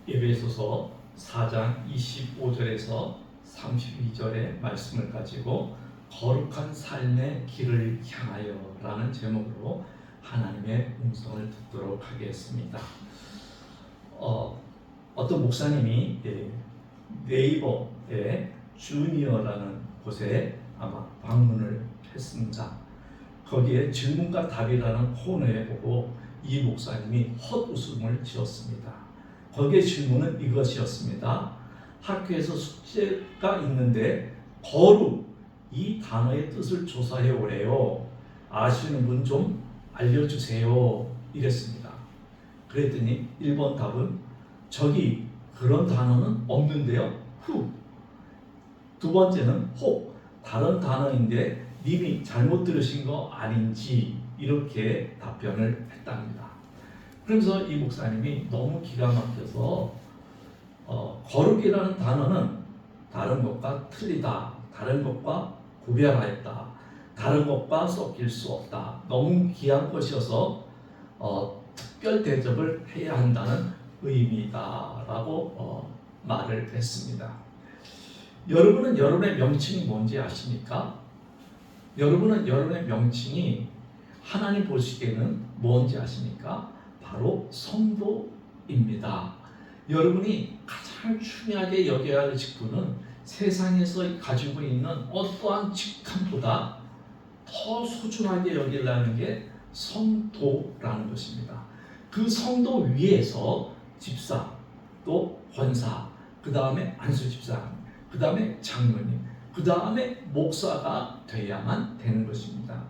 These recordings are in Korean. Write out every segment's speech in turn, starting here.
에베소서 4장 25절에서 32절의 말씀을 가지고 거룩한 삶의 길을 향하여 라는 제목으로 하나님의 음성을 듣도록 하겠습니다. 어떤 목사님이 네이버의 주니어라는 곳에 아마 방문을 했습니다. 거기에 질문과 답이라는 코너에 보고 이 목사님이 헛웃음을 지었습니다. 거기에 질문은 이것이었습니다. 학교에서 숙제가 있는데 거룩 이 단어의 뜻을 조사해 오래요. 아시는 분 좀 알려주세요. 이랬습니다. 그랬더니 1번 답은 저기 그런 단어는 없는데요. 후. 두 번째는 혹 다른 단어인데 님이 잘못 들으신 거 아닌지 이렇게 답변을 했답니다. 그래서 이 목사님이 너무 기가 막혀서 거룩이라는 단어는 다른 것과 틀리다, 다른 것과 구별하였다, 다른 것과 섞일 수 없다, 너무 귀한 것이어서 특별 대접을 해야 한다는 의미다라고 말을 했습니다. 여러분은 여러분의 명칭이 뭔지 아십니까? 여러분은 여러분의 명칭이 하나님 보시기에는 뭔지 아십니까? 바로 성도입니다. 여러분이 가장 중요하게 여겨야 할 직분은 세상에서 가지고 있는 어떠한 직함보다 더 소중하게 여기려는 게 성도라는 것입니다. 그 성도 위에서 집사, 또 권사, 그 다음에 안수집사, 그 다음에 장로님, 그 다음에 목사가 돼야만 되는 것입니다.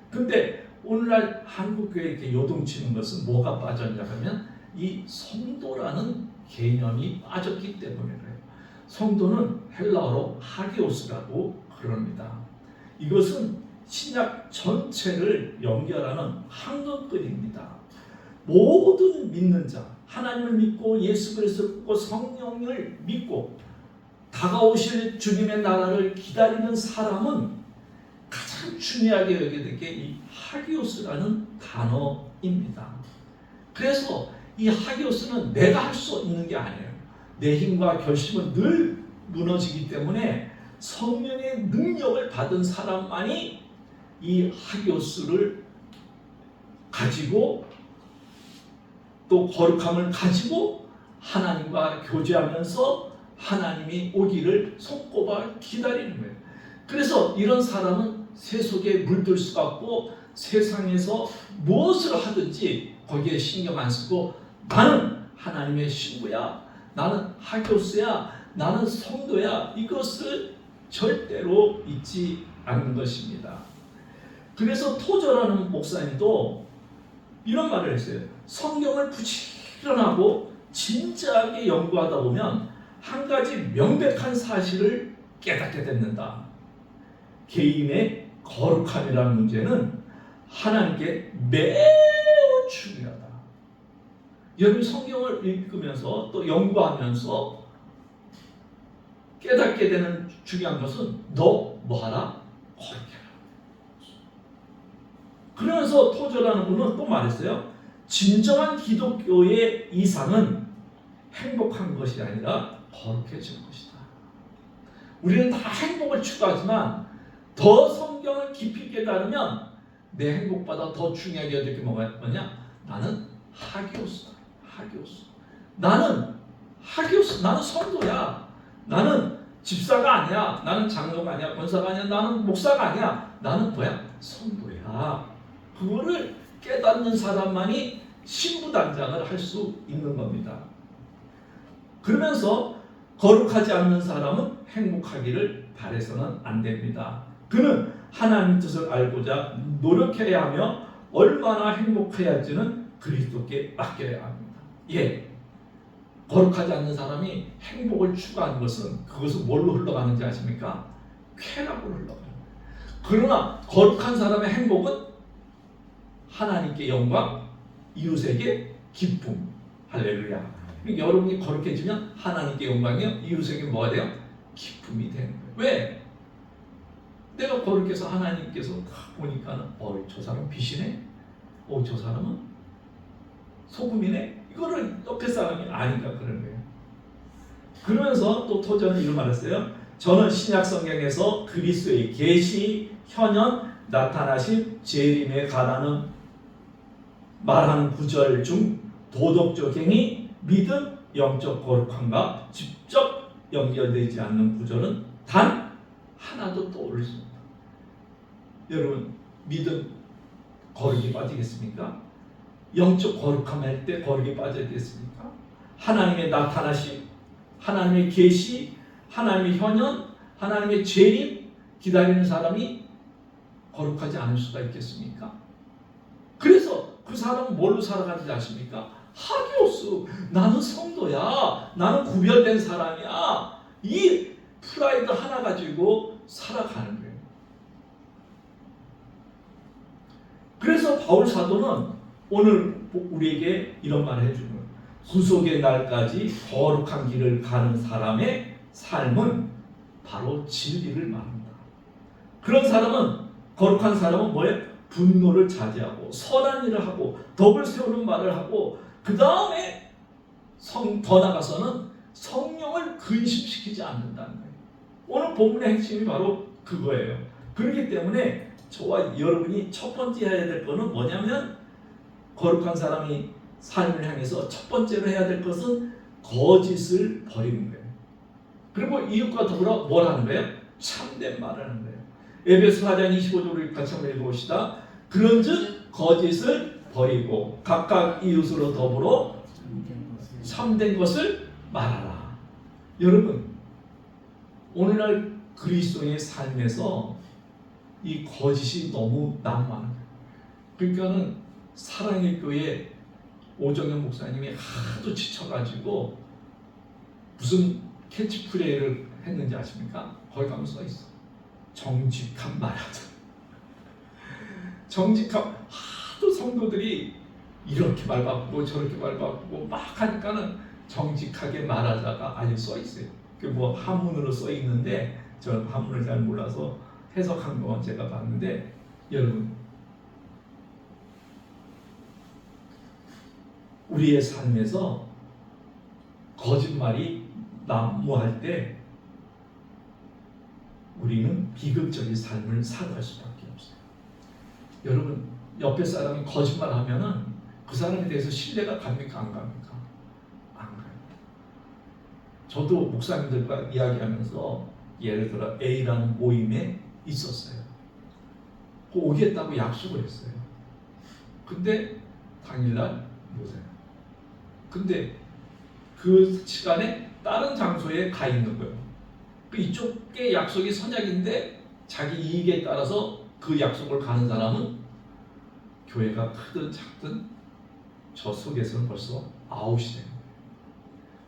근데 오늘날 한국교회에 이렇게 요동치는 것은 뭐가 빠졌냐면 이 성도라는 개념이 빠졌기 때문에 그래요. 성도는 헬라어로 하기오스라고 그럽니다. 이것은 신약 전체를 연결하는 한건끈입니다. 모든 믿는 자, 하나님을 믿고 예수 그리스도를 믿고 성령을 믿고 다가오실 주님의 나라를 기다리는 사람은 가장 중요하게 여겨야 될 게 이 하기오스라는 단어입니다. 그래서 이 하기오스는 내가 할 수 있는 게 아니에요. 내 힘과 결심은 늘 무너지기 때문에 성령의 능력을 받은 사람만이 이 하기오스를 가지고 또 거룩함을 가지고 하나님과 교제하면서 하나님이 오기를 손꼽아 기다리는 거예요. 그래서 이런 사람은 세속에 물들 수가 없고 세상에서 무엇을 하든지 거기에 신경 안 쓰고 나는 하나님의 신부야, 나는 하기오스야, 나는 성도야, 이것을 절대로 잊지 않는 것입니다. 그래서 토저라는 목사님도 이런 말을 했어요. 성경을 부지런하고 진지하게 연구하다 보면 한 가지 명백한 사실을 깨닫게 된다. 개인의 거룩함이라는 문제는 하나님께 매우 중요하다. 여러분 성경을 읽으면서 또 연구하면서 깨닫게 되는 중요한 것은 너 뭐하라? 거룩해라. 그러면서 토저라는 분은 또 말했어요. 진정한 기독교의 이상은 행복한 것이 아니라 거룩해지는 것이다. 우리는 다 행복을 추구하지만 더 성경을 깊이 깨달으면 내 행복보다 더 중요하게 여길 게 뭐냐? 나는 하기오스다. 하기오스. 나는 하기오스. 나는 성도야. 나는 집사가 아니야. 나는 장로가 아니야. 권사가 아니야. 나는 목사가 아니야. 나는 뭐야? 성도야. 그거를 깨닫는 사람만이 신부단장을 할 수 있는 겁니다. 그러면서 거룩하지 않는 사람은 행복하기를 바라서는 안 됩니다. 그는 하나님 뜻을 알고자 노력해야 하며 얼마나 행복해야 할지는 그리스도께 맡겨야 합니다. 예, 거룩하지 않는 사람이 행복을 추구하는 것은 그것은 뭘로 흘러가는지 아십니까? 쾌락으로 흘러가는 거예요. 그러나 거룩한 사람의 행복은 하나님께 영광, 이웃에게 기쁨. 할렐루야. 그러니까 여러분이 거룩해지면 하나님께 영광이요, 이웃에게 뭐가 돼요? 기쁨이 되는 거예요. 왜? 내가 거룩해서 하나님께서 보니까는 저 사람 빛이네? 저 사람은 소금이네? 이거를 옆에 사람이 아니까 그런 거예요. 그러면서 또 토저는 이런 말했어요. 저는 신약 성경에서 그리스도의 계시, 현현, 나타나신, 재림에 관하는 말하는 구절 중 도덕적 행위, 믿음, 영적 거룩함과 직접 연결되지 않는 구절은 단 하나도 떠오를 수 없다. 여러분, 믿음 거룩이 빠지겠습니까? 영적 거룩함 할 때 거룩이 빠져야겠습니까? 하나님의 나타나심, 하나님의 계시, 하나님의 현현, 하나님의 재림 기다리는 사람이 거룩하지 않을 수가 있겠습니까? 그래서 그 사람은 뭘로 살아가는지 아십니까? 하기오스, 나는 성도야, 나는 구별된 사람이야, 이 프라이드 하나 가지고 살아가는 거예요. 그래서 바울 사도는 오늘 우리에게 이런 말을 해주는 거예요. 구속의 날까지 거룩한 길을 가는 사람의 삶은 바로 진리를 말합니다. 그런 사람은, 거룩한 사람은 뭐예요? 분노를 자제하고 선한 일을 하고 덕을 세우는 말을 하고 그 다음에 더 나가서는 성령을 근심시키지 않는다는 거예요. 오늘 본문의 핵심이 바로 그거예요. 그렇기 때문에 저와 여러분이 첫 번째 해야 될 거는 뭐냐면, 거룩한 사람이 삶을 향해서 첫 번째로 해야 될 것은 거짓을 버리는 거예요. 그리고 이웃과 더불어 뭘 하는 거예요? 참된 말을 하는 거예요. 에베소 4장 25절을 같이 한번 읽어봅시다. 그런즉 거짓을 버리고 각각 이웃으로 더불어 참된 것을 말하라. 여러분, 오늘날 그리스도의 삶에서 이 거짓이 너무 난무하는 거예요. 그러니까는 사랑의 교회 오정현 목사님이 하도 지쳐가지고 무슨 캐치프레이를 했는지 아십니까? 거기 가면 써 있어. 정직한 말하자. 정직한, 하도 성도들이 이렇게 말 바꾸고 저렇게 말 바꾸고 막 하니까는 정직하게 말하자가 아직 써 있어요. 그 뭐 한문으로 써 있는데 저는 한문을 잘 몰라서 해석한 건 제가 봤는데, 여러분, 우리의 삶에서 거짓말이 난무할 때 우리는 비극적인 삶을 살아갈 수밖에 없어요. 여러분, 옆에 사람이 거짓말하면은 그 사람에 대해서 신뢰가 갑니까? 안 갑니까? 안 가요. 저도 목사님들과 이야기하면서 예를 들어 A라는 모임에 있었어요. 오겠다고 약속을 했어요. 근데 당일날 못 와요. 근데 그 시간에 다른 장소에 가 있는 거예요. 그 이쪽의 약속이 선약인데 자기 이익에 따라서 그 약속을 가는 사람은 교회가 크든 작든 저 속에서는 벌써 아웃이 됩니다.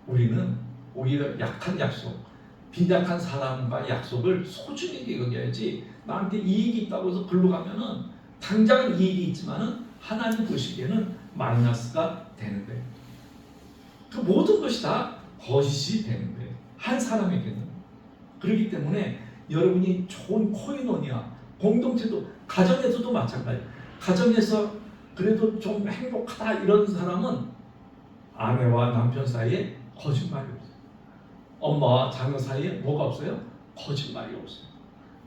우리는 오히려 약한 약속, 빈약한 사람과 약속을 소중히 여겨야지. 나한테 이익이 있다고 해서 글로 가면은 당장은 이익이 있지만은 하나님 보시기에는 마이너스가 되는 거예요. 그 모든 것이 다 거짓이 되는 거예요. 한 사람에게는. 그렇기 때문에 여러분이 좋은 코이노니아, 공동체도, 가정에서도 마찬가지예요. 가정에서 그래도 좀 행복하다 이런 사람은 아내와 남편 사이에 거짓말이 없어요. 엄마와 자녀 사이에 뭐가 없어요? 거짓말이 없어요.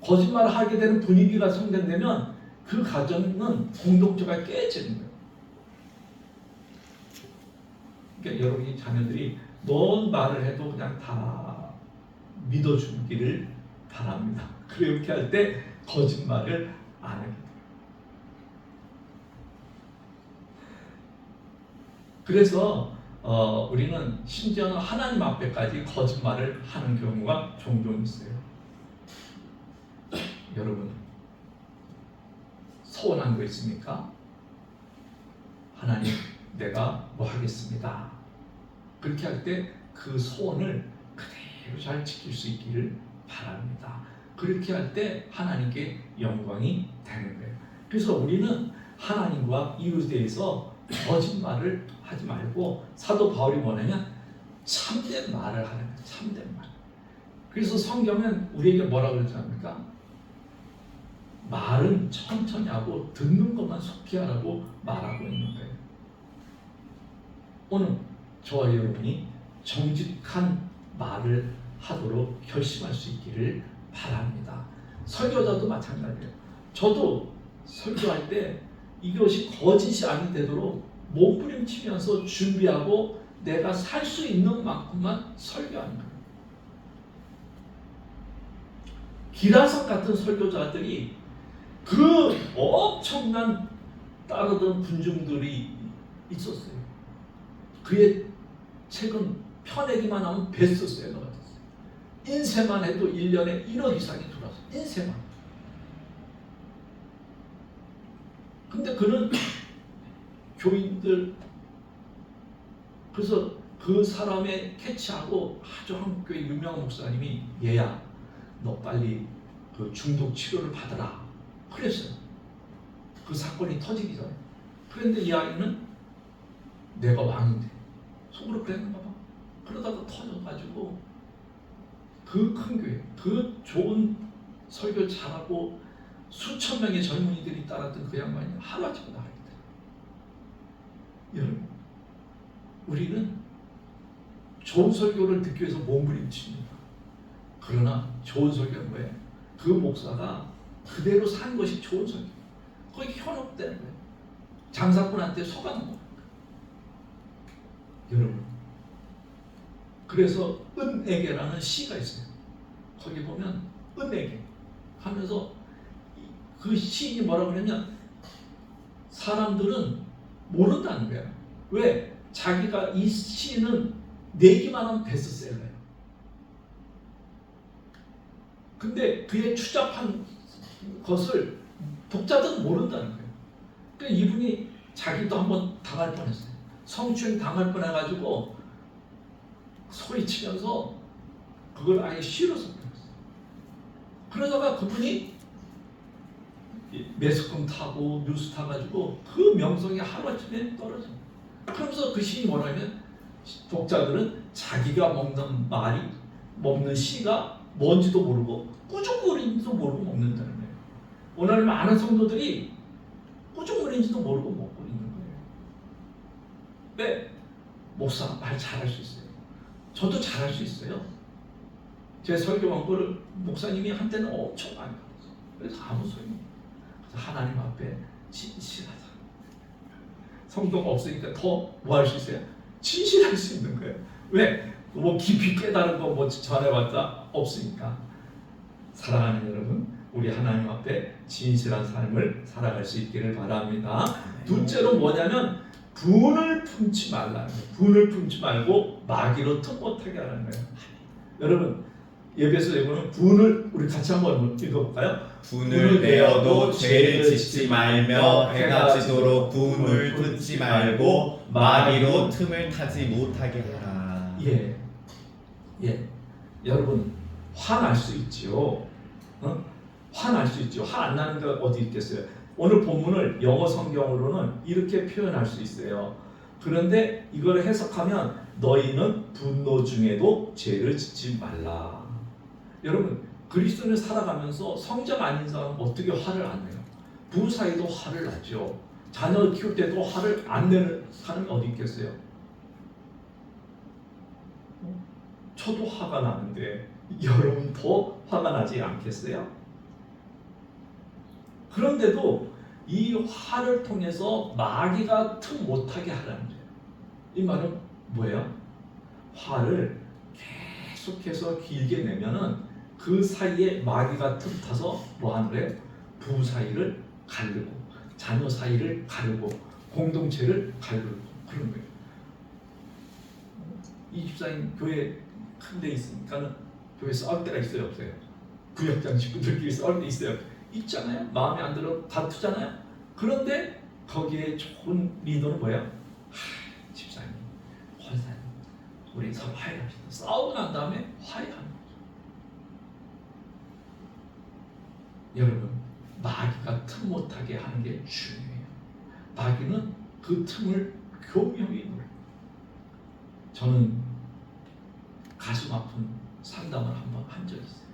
거짓말을 하게 되는 분위기가 성장되면 그 가정은, 공동체가 깨지는 거예요. 그러니까 여러분이 자녀들이 뭔 말을 해도 그냥 다 믿어주기를 바랍니다. 그렇게 할 때 거짓말을 안 합니다. 그래서 우리는 심지어는 하나님 앞에까지 거짓말을 하는 경우가 종종 있어요. 여러분, 소원한 거 있습니까? 하나님, 내가 뭐 하겠습니다. 그렇게 할 때 그 소원을 그대로 잘 지킬 수 있기를 바랍니다. 그렇게 할 때 하나님께 영광이 되는 거예요. 그래서 우리는 하나님과 이웃에 대해서 거짓말을 하지 말고, 사도 바울이 뭐냐면 참된 말을 하는 거예요. 참된 말. 그래서 성경은 우리에게 뭐라고 그러지 않습니까? 말은 천천히 하고 듣는 것만 속히 하라고 말하고 있는 거예요. 오늘 저와 여러분이 정직한 말을 하도록 결심할 수 있기를 바랍니다. 설교자도 마찬가지예요. 저도 설교할 때 이것이 거짓이 아니 되도록 몸부림치면서 준비하고 내가 살 수 있는 만큼만 설교하는 거예요. 기라성 같은 설교자들이 그 엄청난 따르던 군중들이 있었어요. 그의 책은 펴내기만 하면 베스트셀러가 됐어요. 인쇄만 해도 1년에 1억 이상이 들어왔어요. 인쇄만. 근데 그는 교인들, 그래서 그 사람의 캐치하고 아주 한국 교회 유명한 목사님이 얘야 너 빨리 그 중독 치료를 받아라 그랬어요. 그 사건이 터지기 전에. 그런데 이 아이는 내가 왕인데 속으로 그랬는가 봐. 그러다가 터져가지고 그 큰 교회, 그 좋은 설교 잘하고 수천 명의 젊은이들이 따랐던 그 양반이 하루아침에 나가겠다. 여러분, 우리는 좋은 설교를 듣기 위해서 몸부림칩니다. 그러나 좋은 설교는 뭐예요? 그 목사가 그대로 산 것이 좋은 설교. 거기 현혹되는 거예요. 장사꾼한테 속아는 거예요. 여러분, 그래서 은에게라는 시가 있어요. 거기 보면 은에게 하면서 그 시인이 뭐라고 그러냐면 사람들은 모른다는 거예요. 왜? 자기가 이 시는 내기만 하면 베스트셀러예요. 근데 그의 추잡한 것을 독자들은 모른다는 거예요. 그러니까 이분이 자기도 한번 당할 뻔했어요. 성추행 당할 뻔해가지고 소리치면서 그걸 아예 시로 썼어요. 그러다가 그분이 매스컴 타고 뉴스 타가지고 그 명성이 하루아침에 떨어져요. 그러면서 그 시인이 뭐냐면 독자들은 자기가 먹는 말이 먹는 시가 뭔지도 모르고 꾸중거리인지도 모르고 먹는다는 거예요. 오늘 많은 성도들이 꾸중거리인지도 모르고 먹고 있는 거예요. 왜? 목사 말 잘할 수 있어요. 저도 잘할 수 있어요. 제 설교 원고를 목사님이 한때는 엄청 많이 받았어요. 그래서 아무 소용이 없어요. 그래서 하나님 앞에 진실하자. 성도가 없으니까 더 뭐 할 수 있어요? 진실할 수 있는 거예요. 왜? 뭐 깊이 깨달은 거 뭐 전해봤자 없으니까. 사랑하는 여러분, 우리 하나님 앞에 진실한 삶을 살아갈 수 있기를 바랍니다. 둘째로 뭐냐면 분을 품지 말라는 거예요. 분을 품지 말고 마귀로 틈 못하게 하라는 거예요. 여러분, 예배에서 보면 분을 우리 같이 한번 읽어볼까요? 분을 내어도 죄를 짓지 말며 해가 지도록 분을 품지 말고 마귀로 틈을 타지 못하게 하라. 예. 여러분, 화날 수 있지요. 화날 수 있죠. 화 안 나는 게 어디 있겠어요. 오늘 본문을 영어 성경으로는 이렇게 표현할 수 있어요. 그런데 이걸 해석하면 너희는 분노 중에도 죄를 짓지 말라. 여러분, 그리스도인을 살아가면서 성장 아닌 사람은 어떻게 화를 안 내요? 부부 사이도 화를 나죠. 자녀를 키울 때도 화를 안 내는 사람이 어디 있겠어요? 저도 화가 나는데 여러분 더 화가 나지 않겠어요? 그런데도 이 화를 통해서 마귀가 틈 못하게 하라는 거예요. 이 말은 뭐예요? 화를 계속해서 길게 내면은 그 사이에 마귀가 틈 타서 뭐 하는 거예요? 부부 사이를 가르고 자녀 사이를 가르고 공동체를 가르고 그런 거예요. 이 집사님 교회 큰 데 있으니까는 교회 싸울 때가 있어요, 없어요? 구역장 식구들끼리 싸울 때 있어요, 있잖아요. 마음에 안 들어 다투잖아요. 그런데 거기에 좋은 리더는 뭐예요? 집사님, 권사님, 우리 서로 화해합시다. 싸우고 난 다음에 화해하는 거죠. 여러분, 마귀가 틈 못하게 하는 게 중요해요. 마귀는 그 틈을 교묘히 노려요. 저는 가슴 아픈 상담을 한번 한 적이 있어요.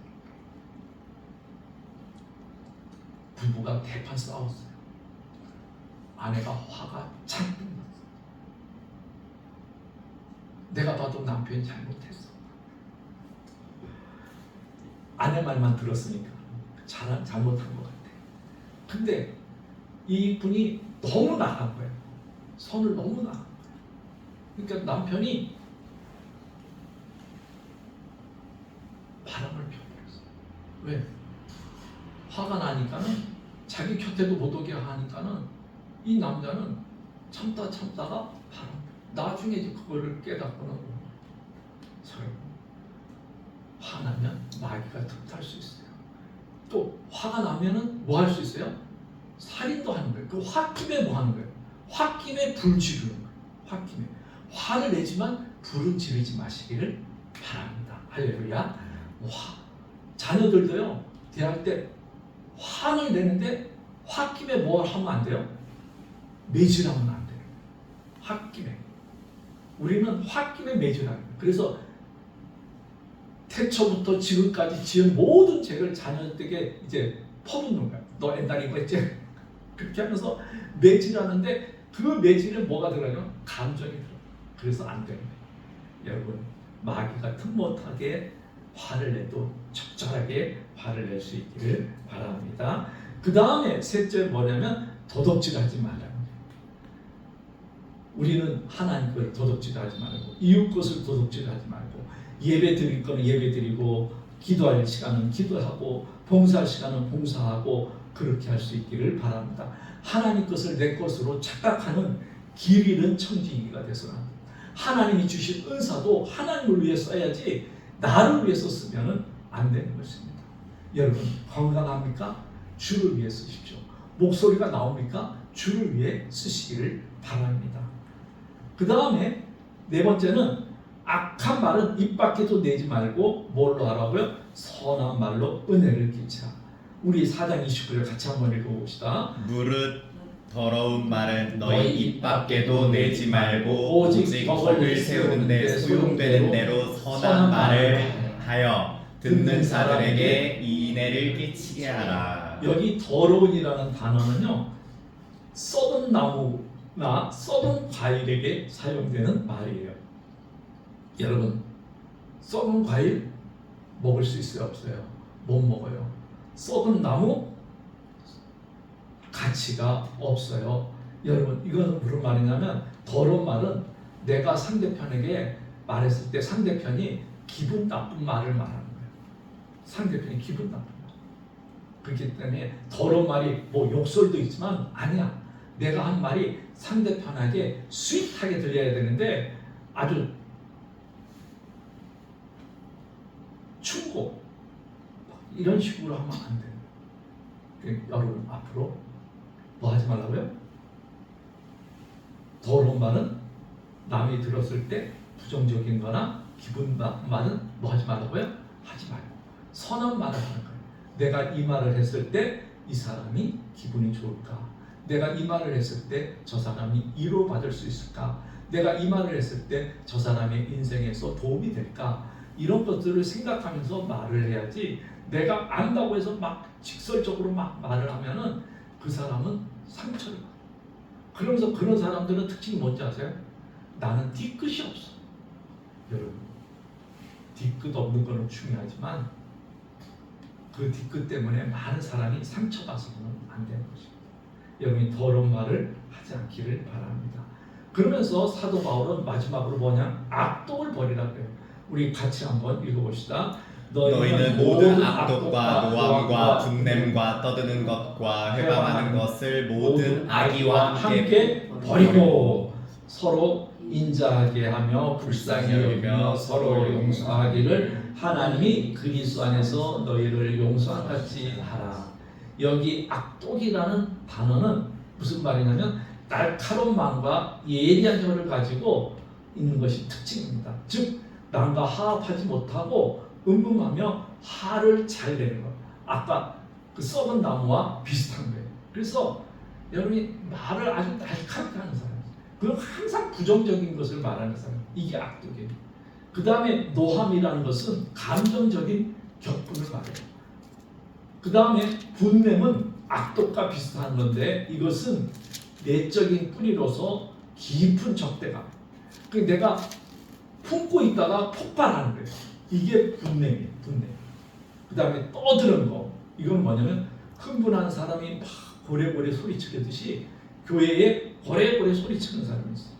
부부가 대판 싸웠어요. 아내가 화가 잔뜩 났어요. 내가 봐도 남편이 잘못했어. 아내 말만 들었으니까 잘못한 것 같아. 근데 이 분이 너무 나간 거예요. 선을 너무 나간 거예요. 그러니까 남편이 바람을 펴버렸어요. 왜? 화가 나니까는 자기 곁에도 못 오게 하니까는 이 남자는 참다가 바람. 나중에 이제 그거를 깨닫고는 서로 화나면 마귀가 틈탈 수 있어요. 또 화가 나면은 뭐 할 수 있어요? 살인도 하는 거예요. 그 홧김에 뭐 하는 거예요? 홧김에 불 지르는 거예요. 홧김에 화를 내지만 불은 지르지 마시기를 바랍니다. 할렐루야. 자녀들도요 대할 때 화를 내는데 홧김에 뭘 하면 안 돼요? 매질하면 안 돼요. 홧김에 우리는 홧김에 매질하는 거예요. 그래서 태초부터 지금까지 지은 모든 죄를 자녀들에게 이제 퍼붓는 거야. 너 옛날에 이거 했지? 그렇게 하면서 매질하는데 그 매질에 뭐가 들어가요? 감정이 들어가요. 그래서 안 되는 거예요. 여러분 마귀가 틈 못하게 화를 내도 적절하게 화를 낼 수 있기를 바랍니다. 그 다음에 셋째 뭐냐면 도덕질하지 말라는 거예요. 우리는 하나님 것을 도덕질하지 말고 이웃 것을 도덕질하지 말고 예배 드릴 거는 예배 드리고 기도할 시간은 기도하고 봉사할 시간은 봉사하고 그렇게 할 수 있기를 바랍니다. 하나님 것을 내 것으로 착각하는 길 잃은 청지기가 되서는 하나님이 주신 은사도 하나님을 위해 써야지 나를 위해서 쓰면 안 되는 것입니다. 여러분 건강합니까? 주를 위해 쓰십시오. 목소리가 나옵니까? 주를 위해 쓰시기를 바랍니다. 그 다음에 네 번째는 악한 말은 입 밖에도 내지 말고 뭘로 하라고요? 선한 말로 은혜를 끼치라. 우리 4장 29절 같이 한번 읽어봅시다. 무릇 더러운 말은 너희 입 밖에도 내지 말고 오직 덕을 세우는 데 소용되는 대로 선한 말을 하여 듣는 자들에게 이인혜를 끼치게 하라. 여기 더러운이라는 단어는요 썩은 나무나 썩은 과일에게 사용되는 말이에요. 여러분 썩은 과일 먹을 수 있어요? 없어요? 못 먹어요. 썩은 나무 가치가 없어요. 여러분 이거는 무슨 말이냐면 더러운 말은 내가 상대편에게 말했을 때 상대편이 기분 나쁜 말을 말하는 거예요. 상대편이 기분 나쁜 말. 그렇기 때문에 더러운 말이 뭐 욕설도 있지만 아니야. 내가 한 말이 상대편에게 스윗하게 들려야 되는데 아주 충고 이런 식으로 하면 안 돼요. 여러분 앞으로 뭐 하지 말라고요? 더러운 말은 남이 들었을 때 부정적인 거나 기분 나쁜 말은 뭐 하지 말라고요? 하지 말고 선한 말을 하는 거예요. 내가 이 말을 했을 때 이 사람이 기분이 좋을까? 내가 이 말을 했을 때 저 사람이 위로받을 수 있을까? 내가 이 말을 했을 때 저 사람의 인생에서 도움이 될까? 이런 것들을 생각하면서 말을 해야지 내가 안다고 해서 막 직설적으로 막 말을 하면은 그 사람은 상처를 받아요. 그러면서 그런 사람들은 특징이 뭔지 아세요? 나는 뒤끝이 없어. 여러분 뒤끝 없는 거는 중요하지만 그 뒤끝 때문에 많은 사람이 상처받아서는 안 되는 것입니다. 여러분이 더러운 말을 하지 않기를 바랍니다. 그러면서 사도 바울은 마지막으로 뭐냐? 악독을 버리라고 해요. 우리 같이 한번 읽어봅시다. 너희는 모든 악독과 노함과 분냄과 떠드는 것과 회방하는 것을 모든 악의와 함께 버리고 서로 인자하게 하며 불쌍히 여기며 서로 용서하기를 하나님이 그리스도 안에서 너희를 용서한 같이 하라. 여기 악독이라는 단어는 무슨 말이냐면 날카로운 마음과 예리한 혀를 가지고 있는 것이 특징입니다. 즉 남과 화합하지 못하고 음음하며 화를 잘 내는 것. 아까 그 썩은 나무와 비슷한 거예요. 그래서 여러분이 말을 아주 날카롭게 하는 사람, 그리고 항상 부정적인 것을 말하는 사람, 이게 악독이에요. 그 다음에 노함이라는 것은 감정적인 격분을 말해요. 그 다음에 분냄은 악독과 비슷한 건데 이것은 내적인 뿌리로서 깊은 적대감. 내가 품고 있다가 폭발하는 거예요. 이게 분냄이에요. 분냄. 그 다음에 떠드는 거. 이건 뭐냐면 흥분한 사람이 막 고래고래 소리치듯이 교회에 고래고래 소리치는 사람이 있어요.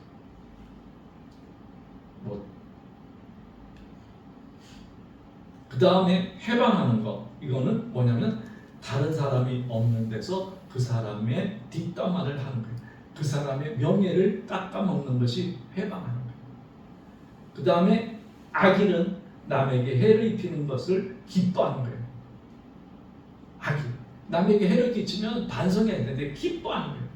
그 다음에 해방하는 거. 이거는 뭐냐면 다른 사람이 없는 데서 그 사람의 뒷담화를 하는 거예요. 그 사람의 명예를 깎아먹는 것이 해방하는 거예요. 그 다음에 악인은 남에게 해를 입히는 것을 기뻐하는 거예요. 악인. 남에게 해를 끼치면 반성해야 되는데 기뻐하는 거예요.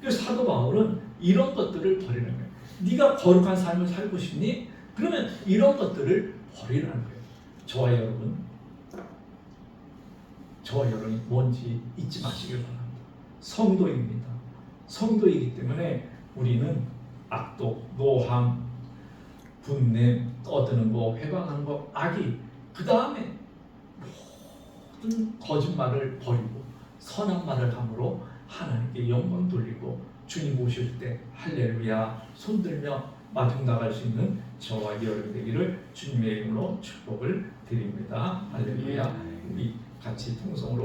그래서 사도 바울은 이런 것들을 버리는 거예요. 네가 거룩한 삶을 살고 싶니? 그러면 이런 것들을 버리라는 거예요. 저와 여러분이 뭔지 잊지 마시길 바랍니다. 성도입니다. 성도이기 때문에 우리는 악독, 노함, 분냄, 떠드는 거, 회방하는 거, 악이 그 다음에 모든 거짓말을 버리고 선한 말을 함으로 하나님께 영광 돌리고 주님 오실 때 할렐루야 손들며 마중 나갈 수 있는 저와 여러분 되기를 주님의 이름으로 축복을 드립니다. 할렐루야. 우리 같이 통성으로